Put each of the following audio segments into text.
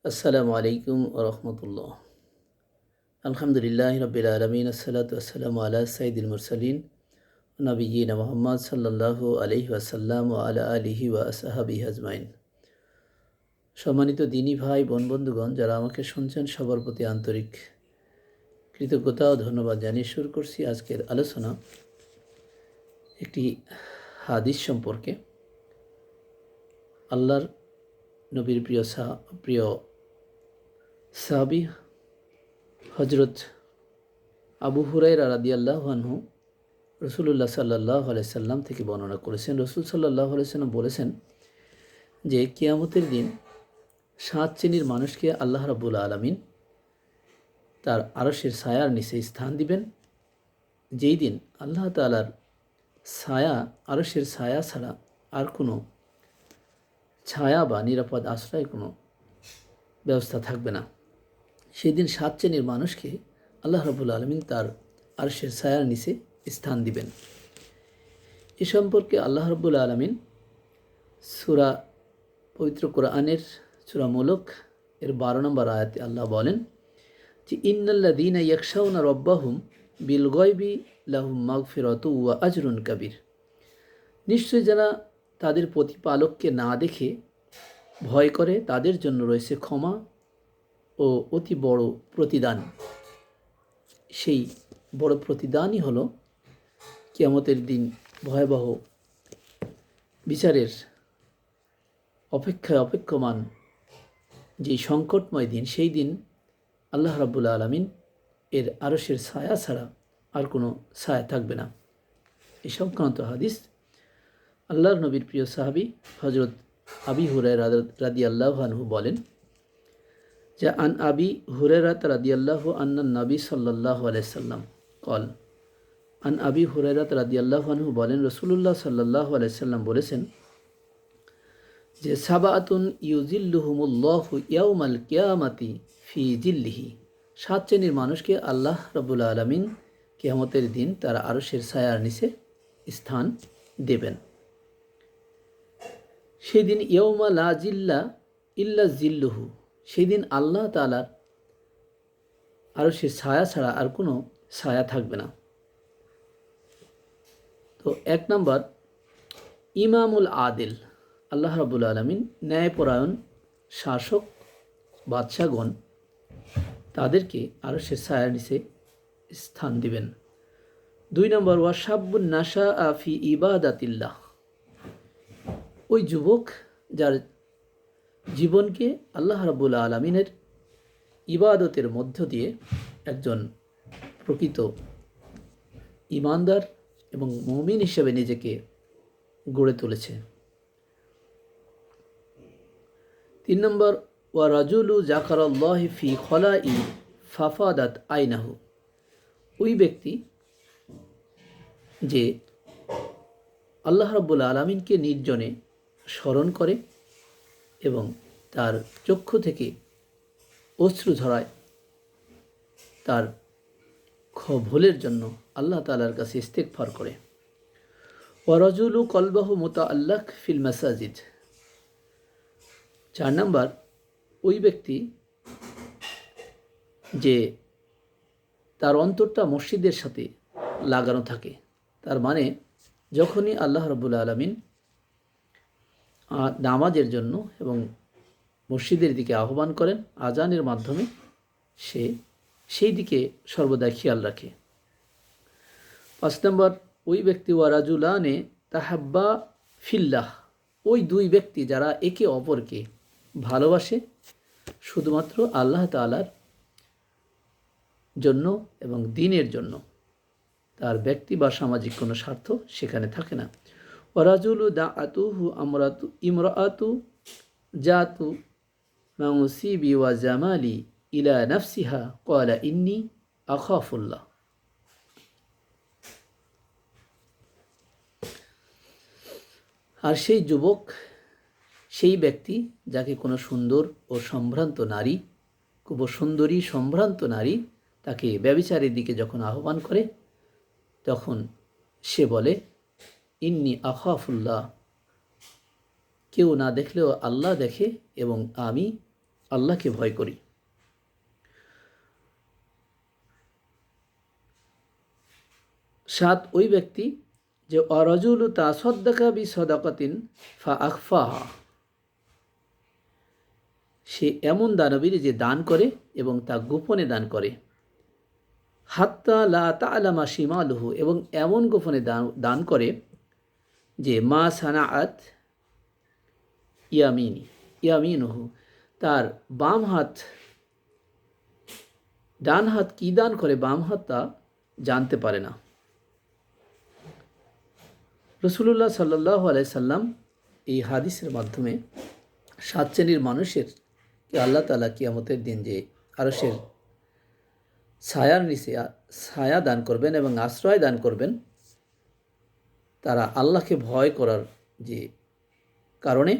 আসসালামু আলাইকুম ওয়া রাহমাতুল্লাহ। আলহামদুলিল্লাহি রাব্বিল আলামিন, আসসালাতু ওয়াসসালামু আলা সাইয়্যিদিল মুরসালিন নবিয়্যিনা মুহাম্মদ সাল্লাল্লাহু আলাইহি ওয়াসাল্লাম ওয়া আলা আলিহি ওয়া আসহাবিহি আজমাইন। সম্মানিত দিনী ভাই বোন বন্ধুগণ, যারা আমাকে শুনছেন সবার প্রতি আন্তরিক কৃতজ্ঞতা ও ধন্যবাদ জানিয়ে শুরু করছি আজকের আলোচনা একটি হাদিস সম্পর্কে। আল্লাহর নবীর প্রিয় সাহাবী হযরত আবু হুরায়রা রাদিয়াল্লাহু আনহু রাসূলুল্লাহ সাল্লাল্লাহু আলাইহি সাল্লাম থেকে বর্ণনা করেছেন। রাসূল সাল্লাল্লাহু আলাইহি সাল্লাম বলেছেন যে কিয়ামতের দিন ৭ শ্রেণীর মানুষকে আল্লাহ রাব্বুল আলামিন তার আরশের ছায়ার নিচে স্থান দিবেন, যেই দিন আল্লাহ তাআলার ছায়া, আরশের ছায়া ছাড়া আর কোনো ছায়া বা নিরাপদ আশ্রয় কোনো ব্যবস্থা থাকবে না। সেই দিন ৭ শ্রেণীর মানুষকে আল্লাহ রাব্বুল আলামিন তার আরশের ছায়ার নিচে স্থান দিবেন। এ সম্পর্কে আল্লাহ রাব্বুল আলামিন সূরা পবিত্র কোরআনের সূরা মুলক এর ১২ নম্বর আয়াতে আল্লাহ বলেন যে ইন্নাল্লাযীনা ইয়াখশাউনা রাব্বাহুম বিল গায়বি লাহুম মাগফিরাতু ওয়া আজরুন কাবীর। নিশ্চয়ই যারা তাদের প্রতিপালককে না দেখে ভয় করে তাদের জন্য রয়েছে ক্ষমা ও অতি বড় প্রতিদান। সেই বড় প্রতিদানই হলো কিয়ামতের দিন ভয়াবহ বিচারের অপেক্ষমান যে সংকটময় দিন, সেই দিন আল্লাহ রাব্বুল আলামিন এর আরশের ছায়া ছাড়া আর কোনো ছায়া থাকবে না। এই সংক্রান্ত হাদিস আল্লাহর নবীর প্রিয় সাহাবী হযরত আবি হুরায়রা রাদিয়াল্লাহু আনহু বলেন যে আন আবি হুরায়রা রাদিয়াল্লাহু আন্নান নবী সাল্লাল্লাহু আলাইহি সাল্লাম কল। আন আবি হুরায়রা রাদিয়াল্লাহু আনহু বলেন, রাসূলুল্লাহ সাল্লাল্লাহু আলাইহি সাল্লাম বলেছেন যে সাবাআতুন ইউজিল্লুহুমুল্লাহু ইয়াউমাল কিয়ামাতি ফি জিল্লিহি। ৭ শ্রেণীর মানুষকে আল্লাহ রাব্বুল আলামিন কিয়ামতের দিন তার আরশের ছায়ার নিচে স্থান দেবেন। সেই দিন ইয়াউমা লা জিল্লা ইল্লা জিল্লুহু, সেই দিন আল্লাহ তাআলার আরশের ছায়া ছাড়া আর কোনো ছায়া থাকবে না। তো ১ নম্বর, ইমামুল আদিল। আল্লাহ রাব্বুল আলামিন ন্যায়পরায়ণ শাসক বাদশাগণ তাদেরকে আরশের ছায়ার নিচে স্থান দিবেন। ২ নম্বর, ওয়াশাবুন নাশাআ ফি ইবাদাতিল্লাহ। ওই যুবক যার জীবনকে আল্লাহ রাব্বুল আলামিনের ইবাদতের মধ্য দিয়ে একজন প্রকৃত ঈমানদার এবং মুমিন হিসেবে নিজেকে গড়ে তুলেছে। ৩ নম্বর, ওয়া রাজুলু যাকারাল্লাহি ফি খলাই ফাফাদাত আইনাহু। ওই ব্যক্তি যে আল্লাহ রাব্বুল আলামিনকে নির্জনে স্মরণ করে এবং তার চক্ষু থেকে অশ্রু ঝরায়, তার ভুলের জন্য আল্লাহ তাআলার কাছে ইস্তেগফার করে। ওয়া রাজুলু কলবাহু মুতাআল্লাক ফিল মাসাজিদ। ৪ নম্বর, ওই ব্যক্তি যে তার অন্তরটা মসজিদের সাথে লাগানো থাকে। তার মানে যখনই আল্লাহ রাব্বুল আলামিন নামাজের জন্য এবং মসজিদের দিকে আহ্বান করেন আজানের মাধ্যমে, সে সেই দিকে সর্বদা খেয়াল রাখে। ৫ নম্বর, ওই ব্যক্তি ওয়া রাজুলানে তাহাব্বা ফিল্লাহ। ওই ২ ব্যক্তি যারা একে অপরকে ভালোবাসে শুধুমাত্র আল্লাহ তাআলার জন্য এবং দ্বীনের জন্য, তার ব্যক্তি বা সামাজিক কোনো স্বার্থ সেখানে থাকে না। ওয়া রাজুলু দাআতুহু ইমরাআতু জাতু মাউসিবি ওয়া জামালি ইলা নাফসিহা ক্বালা ইন্নী আখাফুল্লাহ। আর সেই যুবক, সেই ব্যক্তি যাকে কোনো সুন্দর ও সম্ভ্রান্ত নারী, খুব সুন্দরী সম্ভ্রান্ত নারী তাকে ব্যভিচারের দিকে যখন আহ্বান করে, তখন সে বলে ইন্নী আখাফুল্লাহ, কেউ না দেখলেও আল্লাহ দেখে এবং আমি আল্লাহকে ভয় করি। 7 ওই ব্যক্তি যে অরাজুলু তাসাদ্দাকা বিসাদাকাতিন ফাআখফাহা, সে এমন দানবীর যে দান করে এবং তা গোপনে দান করে। হাত্তা লা তা'লামা শিমালুহু, এবং এমন গোপনে দান করে যে মা সানাআত ইয়ামিনুহু, তার বাম হাত, ডান হাত কী দান করে বাম হাত তা জানতে পারে না। রাসূলুল্লাহ সাল্লাল্লাহু আলাইহি সাল্লাম এই হাদিসের মাধ্যমে 7 শ্রেণীর মানুষের আল্লাহ তাআলা কিয়ামতের দিন যে আরশের ছায়ার নিচে ছায়া দান করবেন এবং আশ্রয় দান করবেন, তারা আল্লাহকে ভয় করার যে কারণে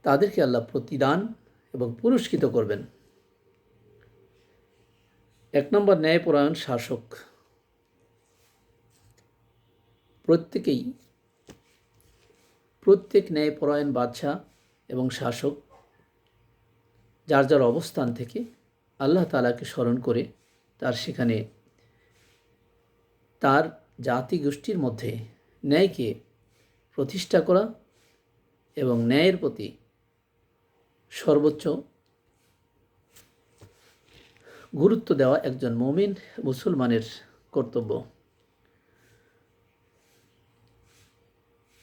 তাদেরকে আল্লাহ প্রতিদান এবং পুরস্কৃত করবেন। 1 নম্বর ন্যায়পরায়ণ শাসক। প্রত্যেক ন্যায়পরায়ণ বাদশা এবং শাসক যার যার অবস্থান থেকে আল্লাহ তাআলাকে স্মরণ করে তার সেখানে তার জাতি গোষ্ঠীর মধ্যে ন্যায়কে প্রতিষ্ঠা করা এবং ন্যায়ের প্রতি সর্বোচ্চ গুরুত্ব দেওয়া একজন মুমিন মুসলমানের কর্তব্য।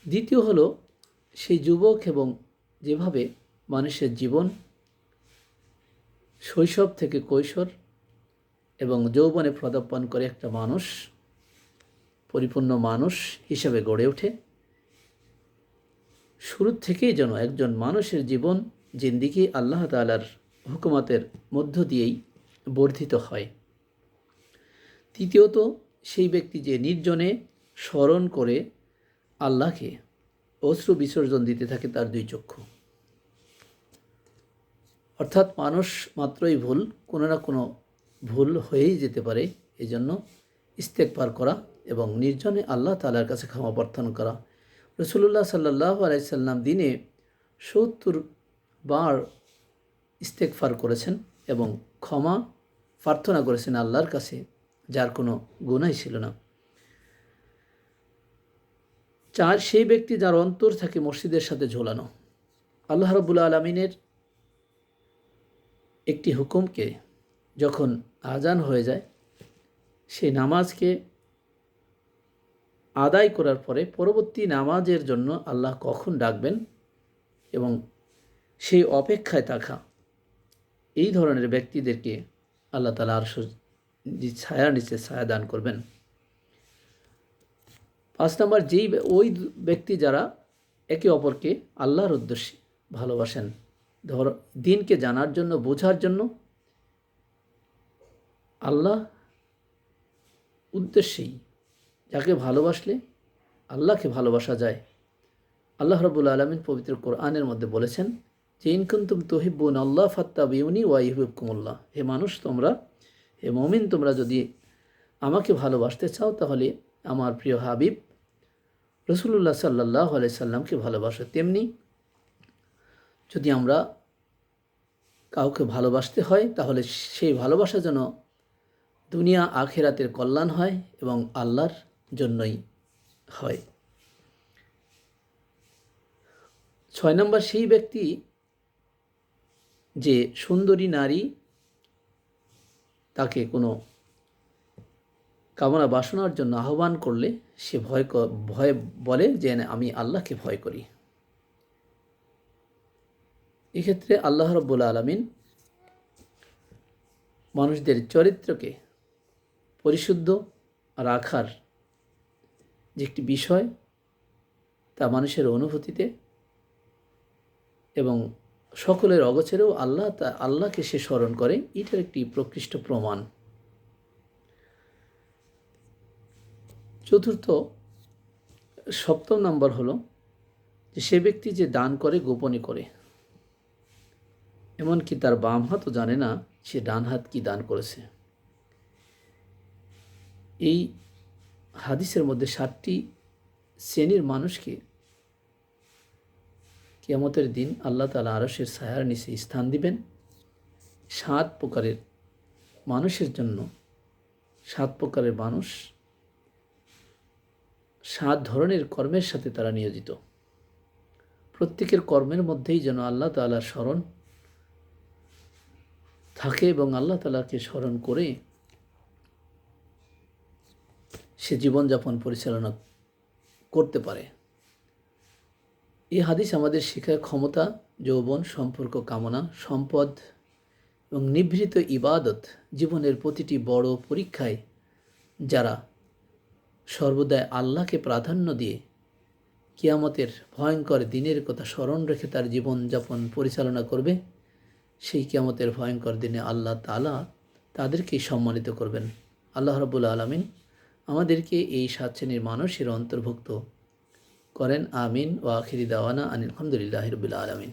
দ্বিতীয় হলো সেই যুবক এবং যেভাবে মানুষের জীবন শৈশব থেকে কৈশোর এবং যৌবনে পদার্পণ করে একটা মানুষ পরিপূর্ণ মানুষ হিসেবে গড়ে ওঠে। শুরু থেকেই যেন একজন মানুষের জীবন জিন্দিগি আল্লাহ তাআলার হুকুমতের মধ্য দিয়েই বর্ধিত হয়। তৃতীয়ত সেই ব্যক্তি যে নির্জনে স্মরণ করে আল্লাহকে অশ্রু বিসর্জন দিতে থাকে তার 2 চক্ষু। অর্থাৎ মানুষ মাত্রই ভুল, কোনো না কোনো ভুল হয়েই যেতে পারে, এজন্য ইস্তেগফার করা এবং নির্জনে আল্লাহ তাআলার কাছে ক্ষমা প্রার্থনা করা। রাসূলুল্লাহ সাল্লাল্লাহু আলাইহি সাল্লাম দিনে 70 বার ইস্তেগফার করেছেন এবং ক্ষমা প্রার্থনা করেছেন আল্লাহর কাছে, যার কোনো গুনাহ ছিল না। 4 সেই ব্যক্তি যার অন্তর থাকে মসজিদের সাথে ঝোলানো। আল্লাহ রাব্বুল আলামিনের একটি হুকুমকে যখন আজান হয়ে যায়, সেই নামাজকে আদায় করার পরে পরবর্তী নামাজের জন্য আল্লাহ কখন ডাকবেন এবং সেই অপেক্ষায় থাকা, এই ধরনের ব্যক্তিদেরকে আল্লাহ তাআলা আরশের ছায়ার নিচে ছায়া দান করবেন। 5 নম্বর ওই ব্যক্তি যারা একে অপরকে আল্লাহর উদ্দেশ্যে ভালোবাসেন, দিনকে জানার জন্য, বোঝার জন্য, আল্লাহ উদ্দেশ্যেই যাকে ভালোবাসলে আল্লাহকে ভালোবাসা যায়। আল্লাহ রাব্বুল আলামিন পবিত্র কোরআনের মধ্যে বলেছেন যে ইন কুনতুম তুহিব্বুনা আল্লাহ ফাত্তাবিউনি ওয়া ইউহিব্বুকুমুল্লাহ, হে মানুষ তোমরা, হে মুমিন তোমরা যদি আমাকে ভালোবাসতে চাও তাহলে আমার প্রিয় হাবিব রাসূলুল্লাহ সাল্লাল্লাহু আলাইহি সাল্লামকে ভালোবাসো। তেমনি যদি আমরা কাউকে ভালোবাসতে হয় তাহলে সেই ভালোবাসা যেন দুনিয়া আখিরাতের কল্যাণ হয় এবং আল্লাহর জন্যই হয়। 6 নম্বর সেই ব্যক্তি যে সুন্দরী নারী তাকে কোনো কামনা বাসনার জন্য আহ্বান করলে সে ভয় বলে যে আমি আল্লাহকে ভয় করি। এক্ষেত্রে আল্লাহ রাব্বুল আলামিন মানুষদের চরিত্রকে পরিশুদ্ধ রাখার যে একটি বিষয়, তা মানুষের অনুভূতিতে এবং সকলের অগোচরেও আল্লাহকে সে স্মরণ করে, এটার একটি প্রকৃষ্ট প্রমাণ। সপ্তম নম্বর হলো যে সে ব্যক্তি যে দান করে গোপনে করে, এমনকি তার বাম হাতও জানে না সে ডান হাত কি দান করেছে। এই হাদিসের মধ্যে 7টি শ্রেণীর মানুষকে কিয়ামতের দিন আল্লাহ তাআলা আরশের ছায়ার নিচে স্থান দিবেন 7 প্রকারের মানুষের জন্য। 7 প্রকারের মানুষ 7 ধরনের কর্মের সাথে তারা নিয়োজিত। প্রত্যেকের কর্মের মধ্যেই যেন আল্লাহ তাআলার স্মরণ থাকে এবং আল্লাহ তাআলাকে স্মরণ করে সে জীবনযাপন পরিচালনা করতে পারে। এই হাদিস আমাদের শেখায় ক্ষমতা, যৌবন, সম্পর্ক কামনা, সম্পদ এবং নিভৃত ইবাদত জীবনের প্রতিটি বড় পরীক্ষায় যারা সর্বদাই আল্লাহকে প্রাধান্য দিয়ে কিয়ামতের ভয়ঙ্কর দিনের কথা স্মরণ রেখে তার জীবনযাপন পরিচালনা করবে, সেই কিয়ামতের ভয়ঙ্কর দিনে আল্লাহ তাআলা তাদেরকেই সম্মানিত করবেন। আল্লাহ রাব্বুল আলামিন আমাদেরকে এই 7 শ্রেণীর মানুষের অন্তর্ভুক্ত করেন। আমিন। ওয়া আখিরি দাওয়ানা আনিল হামদুলিল্লাহি রাব্বিল আলামিন।